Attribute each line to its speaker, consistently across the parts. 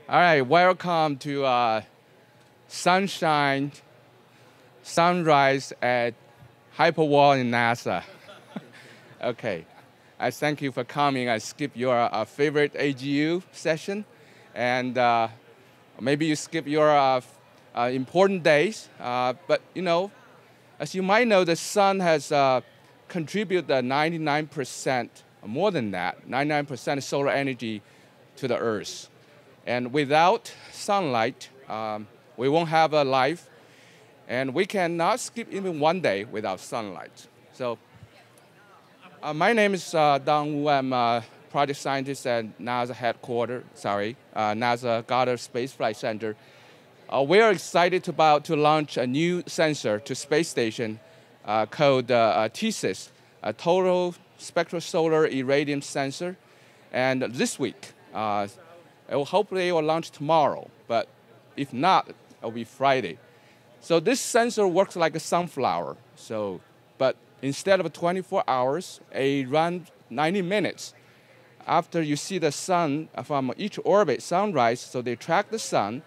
Speaker 1: All right, welcome to sunshine, sunrise at Hyperwall in NASA. Okay, I thank you for coming. I skip your favorite AGU session, and maybe you skip your important days. But as you might know, the sun has contributed 99%, more than that, 99% solar energy to the Earth. And without sunlight, we won't have a life, and we cannot skip even one day without sunlight. So my name is Dong Wu. I'm a project scientist at NASA headquarters, NASA Goddard Space Flight Center. We are excited about to launch a new sensor to space station called TSIS, a total spectral solar irradiance sensor. And this week, hopefully it will launch tomorrow, but if not, it'll be Friday. So this sensor works like a sunflower. But instead of 24 hours, it runs 90 minutes. After you see the sun from each orbit, sunrise, so they track the sun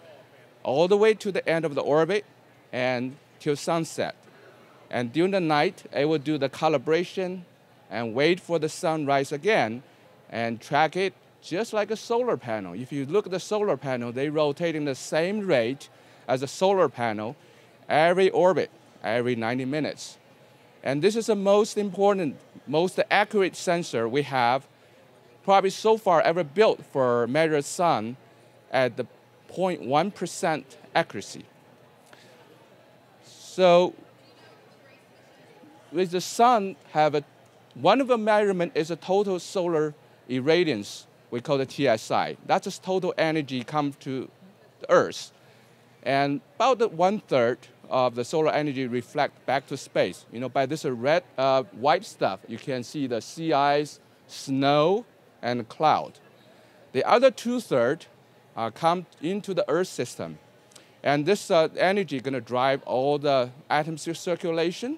Speaker 1: all the way to the end of the orbit and till sunset. And during the night, it will do the calibration and wait for the sunrise again and track it just like a solar panel. If you look at the solar panel, they rotate in the same rate as a solar panel every orbit, every 90 minutes. And this is the most important, most accurate sensor we have probably so far ever built for measured sun at the 0.1% accuracy. So with the sun, one of the measurement is a total solar irradiance. We call it TSI. That's just total energy come to the Earth. And about 1/3 of the solar energy reflect back to space. By this red, white stuff, you can see the sea ice, snow, and cloud. The other 2/3 come into the Earth system. And this energy is going to drive all the atmosphere circulation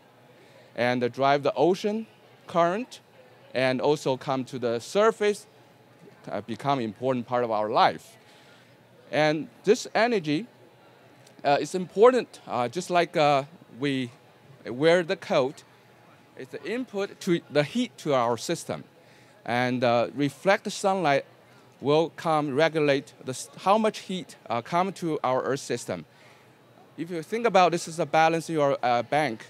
Speaker 1: and drive the ocean current and also come to the surface, become an important part of our life. And this energy is important, just like we wear the coat. It's the input to the heat to our system. And reflect the sunlight will regulate how much heat come to our Earth system. If you think about this as a balance in your bank,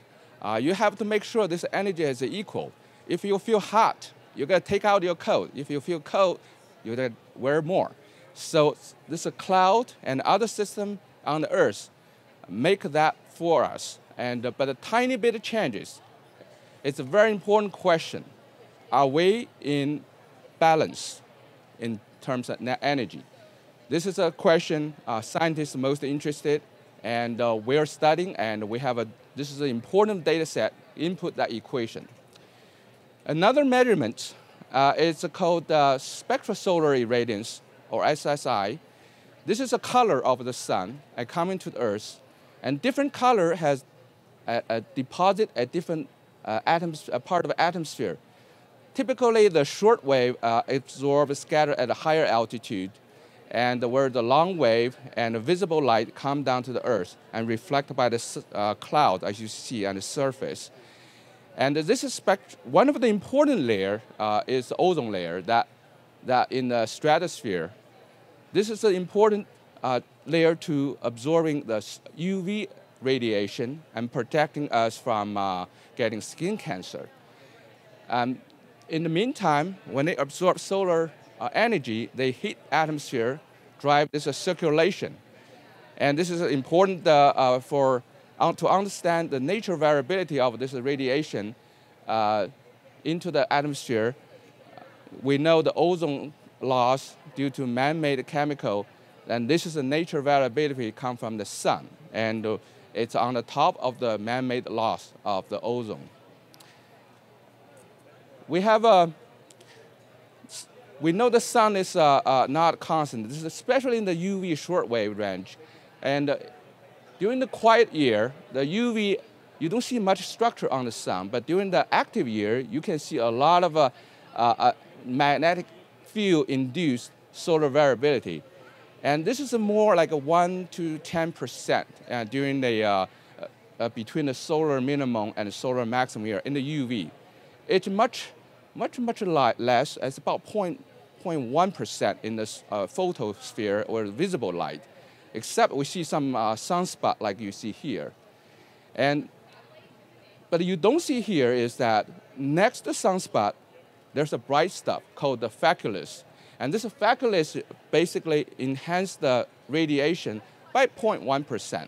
Speaker 1: you have to make sure this energy is equal. If you feel hot, you got to take out your coat. If you feel cold, you got to wear more. So this cloud and other system on the Earth make that for us. But a tiny bit of changes. It's a very important question. Are we in balance in terms of net energy? This is a question scientists are most interested, and we're studying, and this is an important data set, input that equation. Another measurement is called Spectra solar irradiance, or SSI. This is a color of the sun coming to the Earth, and different color has a deposit at different part of the atmosphere. Typically, the short wave absorbs, scatter at a higher altitude, and where the long wave and the visible light come down to the Earth and reflect by the cloud, as you see on the surface. And this is one of the important layer is the ozone layer that in the stratosphere. This is an important layer to absorbing the UV radiation and protecting us from getting skin cancer. In the meantime, when they absorb solar energy, they heat atmosphere, drive this circulation. And this is important to understand the nature variability of this radiation into the atmosphere. We know the ozone loss due to man-made chemical, and this is the nature variability come from the sun. And it's on the top of the man-made loss of the ozone. We know the sun is not constant. This is especially in the UV shortwave range. And during the quiet year, the UV, you don't see much structure on the sun. But during the active year, you can see a lot of magnetic field-induced solar variability. And this is more like a 1 to 10% during the between the solar minimum and the solar maximum here in the UV. It's much less. It's about 0.1% in the photosphere or visible light, except we see some sunspot like you see here. But you don't see here is that next to sunspot, there's a bright stuff called the feculus. And this feculus basically enhances the radiation by 0.1%.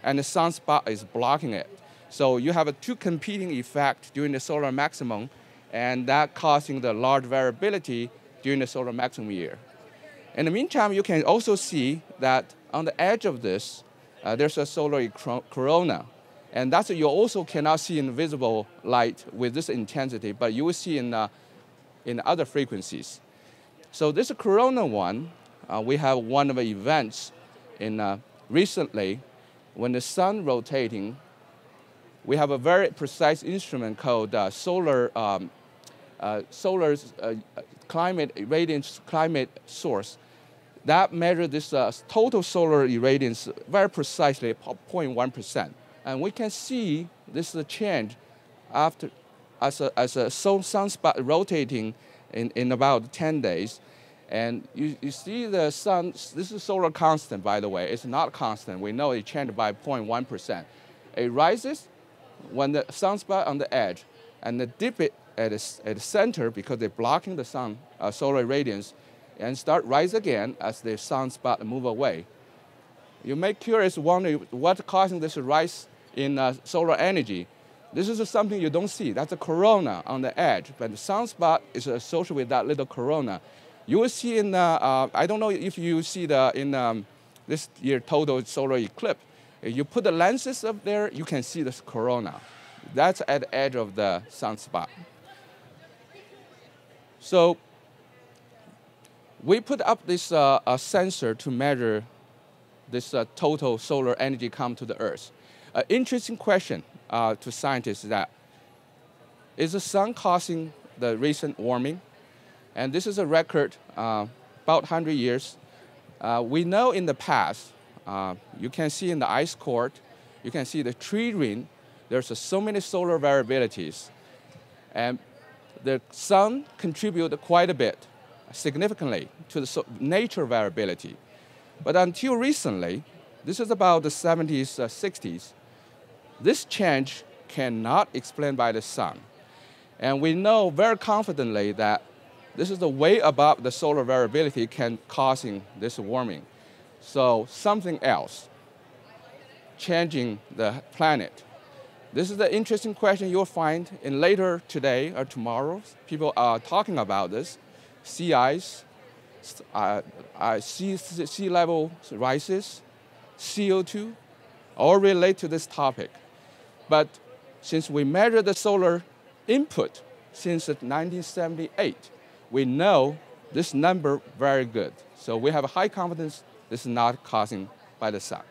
Speaker 1: And the sunspot is blocking it. So you have two competing effects during the solar maximum, and that causing the large variability during the solar maximum year. In the meantime, you can also see that on the edge of this, there's a solar corona. And that's you also cannot see in visible light with this intensity, but you will see in other frequencies. So this corona one, we have one of the events in recently when the sun rotating. We have a very precise instrument called solar climate irradiance climate source that measures this total solar irradiance very precisely, 0.1%. And we can see this change after as a sunspot rotating in about 10 days. And you see the sun, this is solar constant, by the way. It's not constant. We know it changed by 0.1%. It rises when the sunspot on the edge, and they dip it at the center because they're blocking the sun, solar radiance, and start rise again as the sunspot move away. You may curious wonder what's causing this rise in solar energy. This is something you don't see. That's a corona on the edge, but the sunspot is associated with that little corona. You will see in, I don't know if you see in this year total solar eclipse, if you put the lenses up there, you can see this corona. That's at the edge of the sunspot. So we put up this sensor to measure this total solar energy come to the Earth. An interesting question to scientists is that, is the sun causing the recent warming? And this is a record about 100 years. We know in the past, you can see in the ice core, you can see the tree ring, there's so many solar variabilities. And the sun contributed quite a bit, significantly, to the nature variability. But until recently, this is about the 70s, 60s, this change cannot explained by the sun. And we know very confidently that this is the way above the solar variability can causing this warming. So something else changing the planet. This is the interesting question you'll find in later today or tomorrow. People are talking about this. Sea ice, sea level rises, CO2, all relate to this topic. But since we measure the solar input since 1978, we know this number very good. So we have a high confidence this is not caused by the sun.